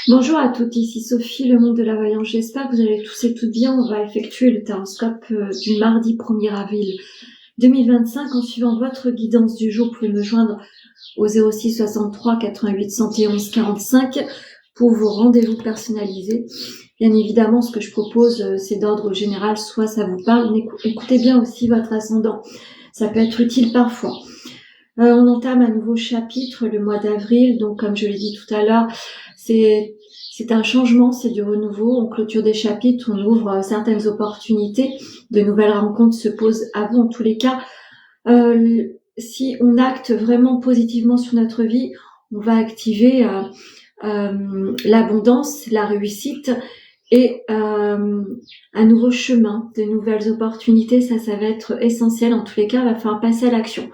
Bonjour à toutes, ici Sophie, le monde de la voyance. J'espère que vous allez tous et toutes bien. On va effectuer le taroscope du mardi 1er avril 2025 en suivant votre guidance du jour. Vous pouvez me joindre au 06 63 88 111 45 pour vos rendez-vous personnalisés. Bien évidemment, ce que je propose, c'est d'ordre général, soit ça vous parle, mais écoutez bien aussi votre ascendant. Ça peut être utile parfois. On entame un nouveau chapitre le mois d'avril, donc comme je l'ai dit tout à l'heure, c'est un changement, c'est du renouveau. On clôture des chapitres, on ouvre certaines opportunités, de nouvelles rencontres se posent à vous en tous les cas. Si on acte vraiment positivement sur notre vie, on va activer l'abondance, la réussite et un nouveau chemin, de nouvelles opportunités. Ça va être essentiel. En tous les cas, il va falloir passer à l'action.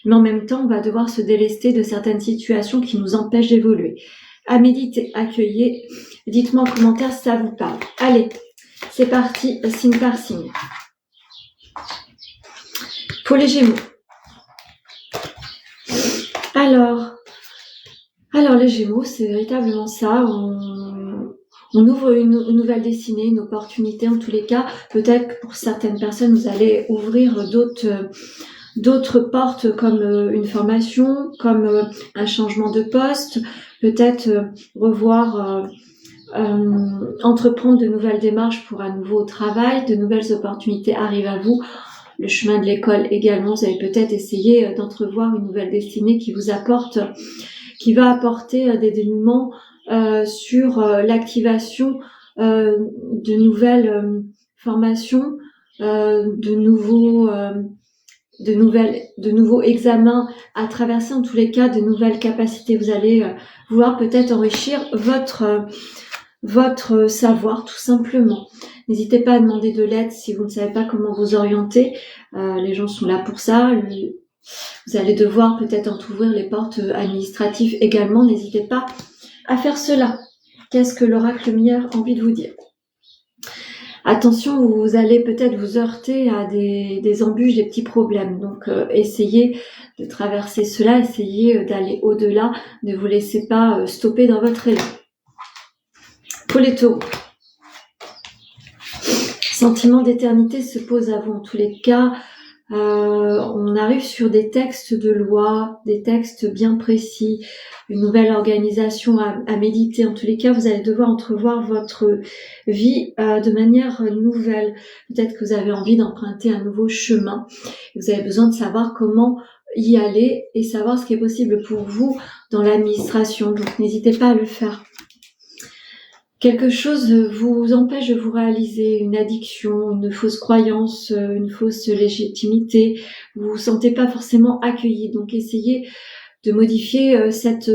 Mais en même temps, on va devoir se délester de certaines situations qui nous empêchent d'évoluer. À méditer, accueillez. Dites-moi en commentaire si ça vous parle. Allez, c'est parti, signe par signe. Pour les Gémeaux. Alors les Gémeaux, c'est véritablement ça. On ouvre une nouvelle destinée, une opportunité en tous les cas. Peut-être que pour certaines personnes, vous allez ouvrir d'autres portes comme une formation, comme un changement de poste, peut-être revoir, entreprendre de nouvelles démarches pour un nouveau travail, de nouvelles opportunités arrivent à vous. Le chemin de l'école également, vous allez peut-être essayer d'entrevoir une nouvelle destinée qui va apporter des dénouements sur l'activation de nouvelles formations, de nouveaux examens à traverser, en tous les cas, de nouvelles capacités. Vous allez vouloir peut-être enrichir votre savoir, tout simplement. N'hésitez pas à demander de l'aide si vous ne savez pas comment vous orienter. Les gens sont là pour ça. Vous allez devoir peut-être entrouvrir les portes administratives également. N'hésitez pas à faire cela. Qu'est-ce que l'oracle lumière a envie de vous dire ? Attention, vous allez peut-être vous heurter à des embûches, des petits problèmes. Donc, essayez de traverser cela, essayez d'aller au-delà, ne vous laissez pas stopper dans votre élan. Pour les taureaux. Sentiment d'éternité se pose à vous en tous les cas. On arrive sur des textes de loi, des textes bien précis, une nouvelle organisation à méditer. En tous les cas, vous allez devoir entrevoir votre vie de manière nouvelle. Peut-être que vous avez envie d'emprunter un nouveau chemin. Vous avez besoin de savoir comment y aller et savoir ce qui est possible pour vous dans l'administration. Donc, n'hésitez pas à le faire. Quelque chose vous empêche de vous réaliser, une addiction, une fausse croyance, une fausse légitimité. Vous vous sentez pas forcément accueilli. Donc, essayez de modifier cette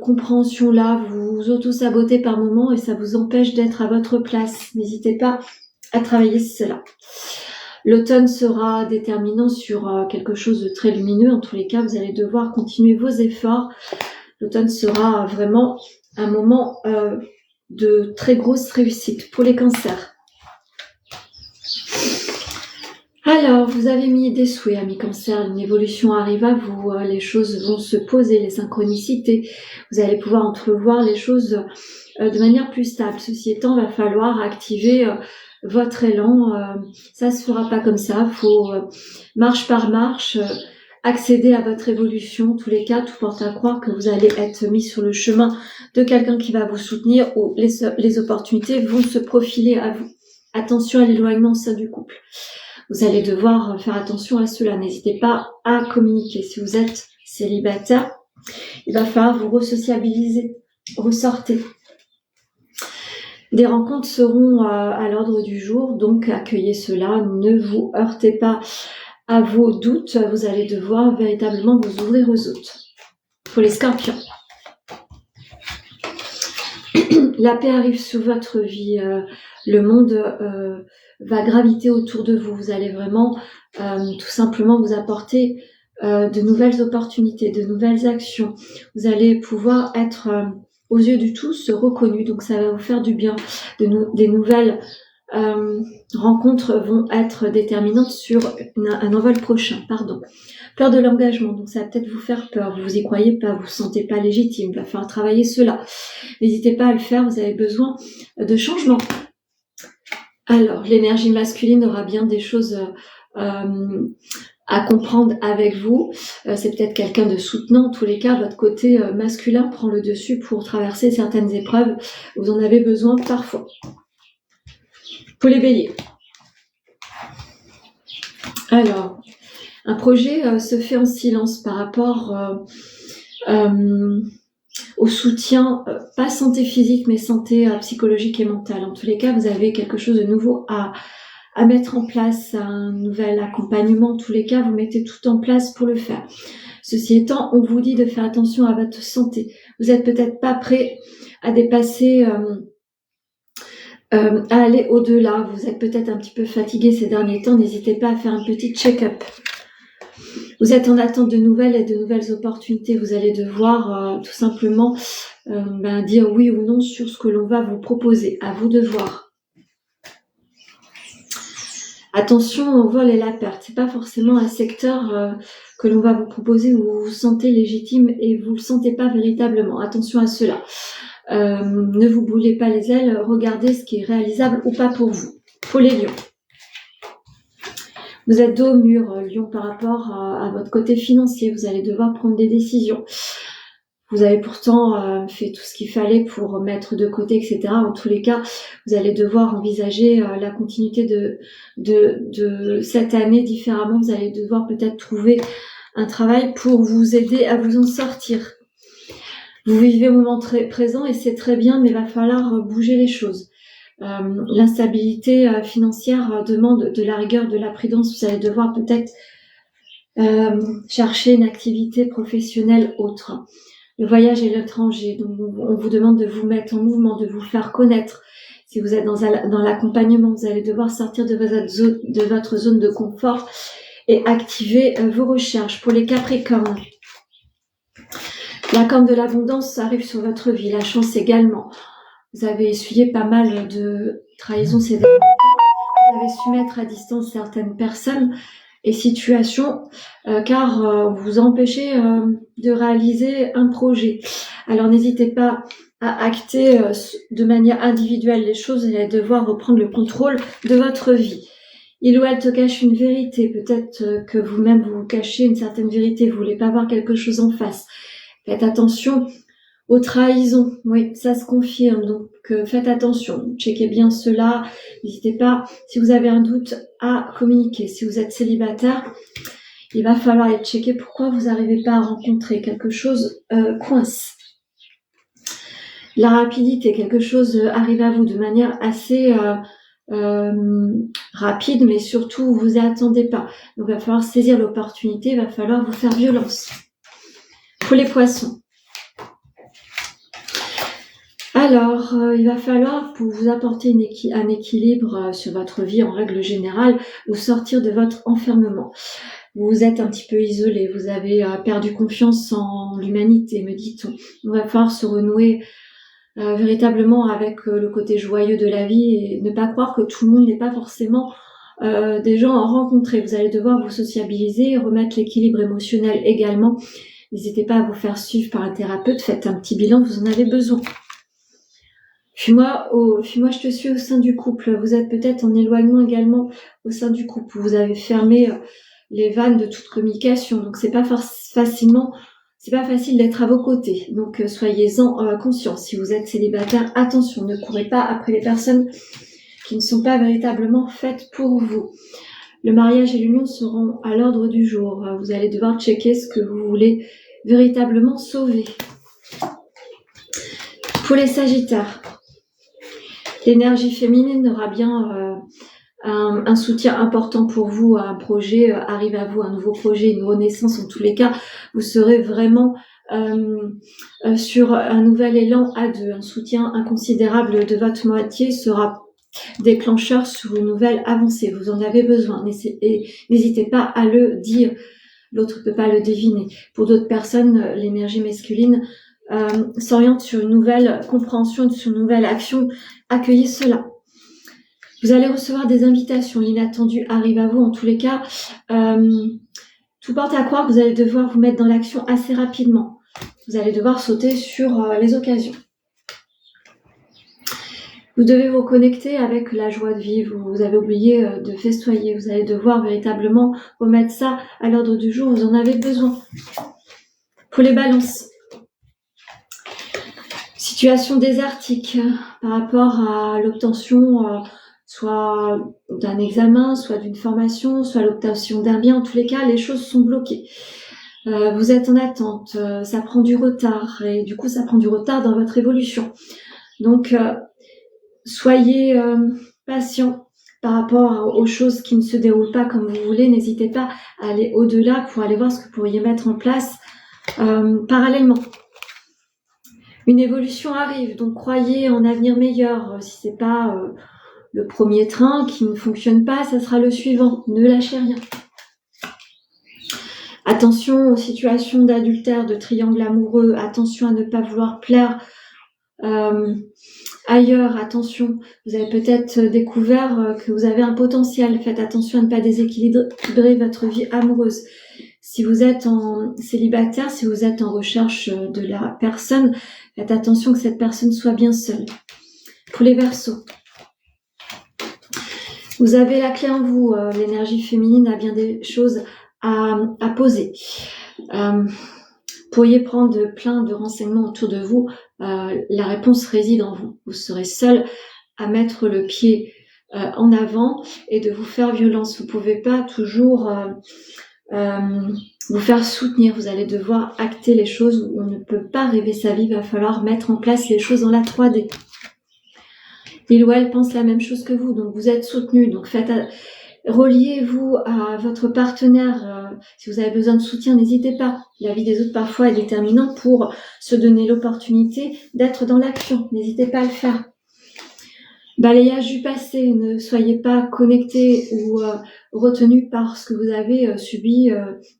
compréhension-là. Vous vous auto-sabotez par moments et ça vous empêche d'être à votre place. N'hésitez pas à travailler cela. L'automne sera déterminant sur quelque chose de très lumineux. En tous les cas, vous allez devoir continuer vos efforts. L'automne sera vraiment un moment de très grosse réussite pour les cancers. Alors, vous avez mis des souhaits, amis cancers, une évolution arrive à vous, les choses vont se poser, les synchronicités, vous allez pouvoir entrevoir les choses de manière plus stable. Ceci étant, il va falloir activer votre élan, ça se fera pas comme ça, faut marche par marche, accéder à votre évolution. En tous les cas, tout porte à croire que vous allez être mis sur le chemin de quelqu'un qui va vous soutenir ou les opportunités vont se profiler à vous. Attention à l'éloignement au sein du couple. Vous allez devoir faire attention à cela. N'hésitez pas à communiquer. Si vous êtes célibataire, il va falloir vous resociabiliser. Ressortez. Des rencontres seront à l'ordre du jour, donc accueillez cela. Ne vous heurtez pas à vos doutes, vous allez devoir véritablement vous ouvrir aux autres. Pour les scorpions. La paix arrive sur votre vie, le monde va graviter autour de vous. Vous allez vraiment tout simplement vous apporter de nouvelles opportunités, de nouvelles actions. Vous allez pouvoir être aux yeux de tous reconnus, donc ça va vous faire du bien, des nouvelles rencontres vont être déterminantes sur un envol prochain. Peur de l'engagement, donc ça va peut-être vous faire peur, vous y croyez pas, vous vous sentez pas légitime, il va falloir travailler cela. N'hésitez pas à le faire, vous avez besoin de changement. Alors, l'énergie masculine aura bien des choses à comprendre avec vous. C'est peut-être quelqu'un de soutenant. En tous les cas, votre côté masculin prend le dessus pour traverser certaines épreuves. Vous en avez besoin parfois. Pour les béliers. Alors, un projet se fait en silence par rapport au soutien, pas santé physique, mais santé psychologique et mentale. En tous les cas, vous avez quelque chose de nouveau à mettre en place, un nouvel accompagnement. En tous les cas, vous mettez tout en place pour le faire. Ceci étant, on vous dit de faire attention à votre santé. Vous n'êtes peut-être pas prêt à dépasser, à aller au-delà. Vous êtes peut-être un petit peu fatigué ces derniers temps. N'hésitez pas à faire un petit check-up. Vous êtes en attente de nouvelles et de nouvelles opportunités. Vous allez devoir tout simplement dire oui ou non sur ce que l'on va vous proposer. À vous de voir. Attention au vol et la perte. C'est pas forcément un secteur que l'on va vous proposer où vous vous sentez légitime et vous le sentez pas véritablement. Attention à cela. Ne vous brûlez pas les ailes. Regardez ce qui est réalisable ou pas pour vous. Pour les lions. Vous êtes dos au mur, lion, par rapport à votre côté financier. Vous allez devoir prendre des décisions. Vous avez pourtant fait tout ce qu'il fallait pour mettre de côté, etc. En tous les cas, vous allez devoir envisager la continuité de cette année différemment. Vous allez devoir peut-être trouver un travail pour vous aider à vous en sortir. Vous vivez au moment présent et c'est très bien, mais il va falloir bouger les choses. L'instabilité financière demande de la rigueur, de la prudence. Vous allez devoir peut-être chercher une activité professionnelle autre. Le voyage et l'étranger, donc on vous demande de vous mettre en mouvement, de vous faire connaître. Si vous êtes dans l'accompagnement, vous allez devoir sortir de votre zone de confort et activer vos recherches. Pour les Capricornes, la corne de l'abondance arrive sur votre vie, la chance également. Vous avez essuyé pas mal de trahisons ces derniers temps. Vous avez su mettre à distance certaines personnes et situations car vous empêchez de réaliser un projet. Alors n'hésitez pas à acter de manière individuelle les choses et à devoir reprendre le contrôle de votre vie. Il ou elle te cache une vérité, peut-être que vous-même vous cachez une certaine vérité, vous voulez pas voir quelque chose en face. Faites attention aux trahisons, oui, ça se confirme, donc faites attention, checkez bien cela, n'hésitez pas, si vous avez un doute, à communiquer. Si vous êtes célibataire, il va falloir aller checker pourquoi vous n'arrivez pas à rencontrer, quelque chose coince. La rapidité, quelque chose arrive à vous de manière assez rapide, mais surtout vous y attendez pas. Donc il va falloir saisir l'opportunité, il va falloir vous faire violence. Pour les poissons. Alors, il va falloir, pour vous apporter un équilibre sur votre vie en règle générale, vous sortir de votre enfermement. Vous êtes un petit peu isolé, vous avez perdu confiance en l'humanité, me dit-on. Il va falloir se renouer véritablement avec le côté joyeux de la vie et ne pas croire que tout le monde n'est pas forcément des gens à rencontrer. Vous allez devoir vous sociabiliser, remettre l'équilibre émotionnel également. N'hésitez pas à vous faire suivre par un thérapeute, faites un petit bilan, vous en avez besoin. Fuis-moi, je te suis au sein du couple. Vous êtes peut-être en éloignement également au sein du couple. Vous avez fermé les vannes de toute communication, donc c'est pas facile d'être à vos côtés. Donc soyez-en conscients. Si vous êtes célibataire, attention, ne courez pas après les personnes qui ne sont pas véritablement faites pour vous. Le mariage et l'union seront à l'ordre du jour. Vous allez devoir checker ce que vous voulez véritablement sauver. Pour les Sagittaires, l'énergie féminine aura bien un soutien important pour vous. Un projet arrive à vous, un nouveau projet, une renaissance. En tous les cas, vous serez vraiment sur un nouvel élan à deux. Un soutien inconsidérable de votre moitié sera déclencheur sur une nouvelle avancée. Vous en avez besoin et n'hésitez pas à le dire. L'autre ne peut pas le deviner. Pour d'autres personnes, l'énergie masculine s'oriente sur une nouvelle compréhension, sur une nouvelle action. Accueillez cela. Vous allez recevoir des invitations, l'inattendu arrive à vous. En tous les cas, tout porte à croire que vous allez devoir vous mettre dans l'action assez rapidement. Vous allez devoir sauter sur les occasions. Vous devez vous connecter avec la joie de vivre. Vous avez oublié de festoyer. Vous allez devoir véritablement remettre ça à l'ordre du jour. Vous en avez besoin. Pour les balances. Situation désertique par rapport à l'obtention soit d'un examen, soit d'une formation, soit l'obtention d'un bien. En tous les cas, les choses sont bloquées. Vous êtes en attente. Ça prend du retard. Et du coup, ça prend du retard dans votre évolution. Donc, soyez patient par rapport aux choses qui ne se déroulent pas comme vous voulez. N'hésitez pas à aller au-delà pour aller voir ce que vous pourriez mettre en place parallèlement. Une évolution arrive, donc croyez en avenir meilleur. Si c'est pas le premier train qui ne fonctionne pas, ça sera le suivant. Ne lâchez rien. Attention aux situations d'adultère, de triangle amoureux. Attention à ne pas vouloir plaire ailleurs. Attention, vous avez peut-être découvert que vous avez un potentiel. Faites attention à ne pas déséquilibrer votre vie amoureuse. Si vous êtes en célibataire, si vous êtes en recherche de la personne, faites attention que cette personne soit bien seule. Pour les Verseaux, vous avez la clé en vous. L'énergie féminine a bien des choses à poser. Pourriez prendre plein de renseignements autour de vous. La réponse réside en vous. Vous serez seul à mettre le pied en avant et de vous faire violence. Vous ne pouvez pas toujours vous faire soutenir. Vous allez devoir acter les choses. On ne peut pas rêver sa vie. Il va falloir mettre en place les choses dans la 3D. Il ou elle pense la même chose que vous. Donc vous êtes soutenu. Donc reliez-vous à votre partenaire. Si vous avez besoin de soutien, n'hésitez pas. La vie des autres parfois est déterminante pour se donner l'opportunité d'être dans l'action. N'hésitez pas à le faire. Balayage du passé. Ne soyez pas connecté ou retenu par ce que vous avez subi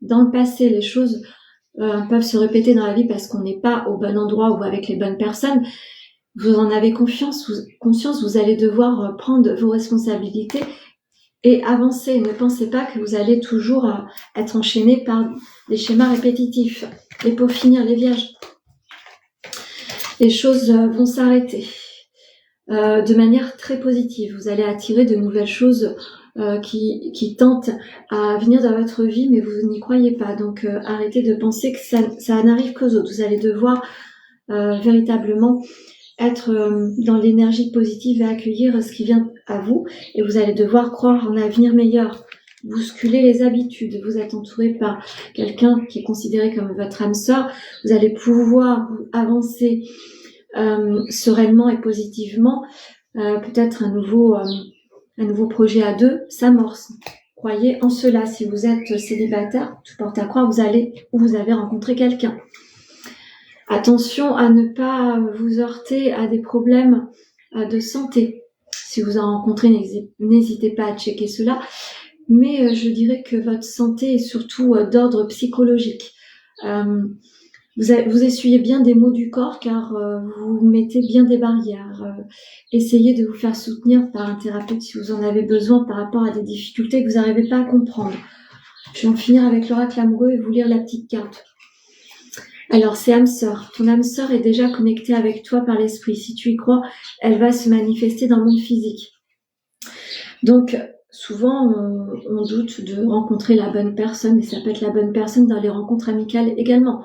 dans le passé. Les choses peuvent se répéter dans la vie parce qu'on n'est pas au bon endroit ou avec les bonnes personnes. Vous en avez conscience, vous allez devoir prendre vos responsabilités et avancer. Ne pensez pas que vous allez toujours être enchaîné par des schémas répétitifs. Et pour finir, les Vierges, les choses vont s'arrêter de manière très positive. Vous allez attirer de nouvelles choses qui tentent à venir dans votre vie, mais vous n'y croyez pas. Donc arrêtez de penser que ça n'arrive qu'aux autres. Vous allez devoir véritablement être dans l'énergie positive et accueillir ce qui vient à vous, et vous allez devoir croire en un avenir meilleur, bousculer les habitudes. Vous êtes entouré par quelqu'un qui est considéré comme votre âme sœur. Vous allez pouvoir avancer sereinement et positivement. Peut-être un nouveau projet à deux s'amorce. Croyez en cela. Si vous êtes célibataire, tout porte à croire, vous avez rencontré quelqu'un. Attention à ne pas vous heurter à des problèmes de santé. Si vous en rencontrez, n'hésitez pas à checker cela. Mais je dirais que votre santé est surtout d'ordre psychologique. Vous essuyez bien des maux du corps car vous mettez bien des barrières. Essayez de vous faire soutenir par un thérapeute si vous en avez besoin par rapport à des difficultés que vous n'arrivez pas à comprendre. Je vais en finir avec l'oracle amoureux et vous lire la petite carte. Alors, c'est âme sœur. Ton âme sœur est déjà connectée avec toi par l'esprit. Si tu y crois, elle va se manifester dans le monde physique. Donc, souvent, on doute de rencontrer la bonne personne, mais ça peut être la bonne personne dans les rencontres amicales également.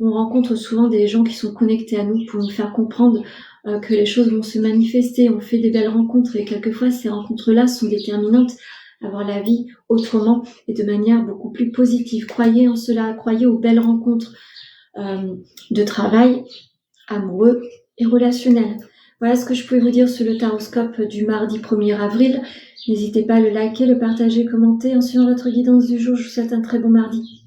On rencontre souvent des gens qui sont connectés à nous pour nous faire comprendre que les choses vont se manifester. On fait des belles rencontres et quelquefois, ces rencontres-là sont déterminantes à voir la vie autrement et de manière beaucoup plus positive. Croyez en cela, croyez aux belles rencontres de travail, amoureux et relationnel. Voilà ce que je pouvais vous dire sur le taroscope du mardi 1er avril. N'hésitez pas à le liker, le partager, commenter. En suivant votre guidance du jour, je vous souhaite un très bon mardi.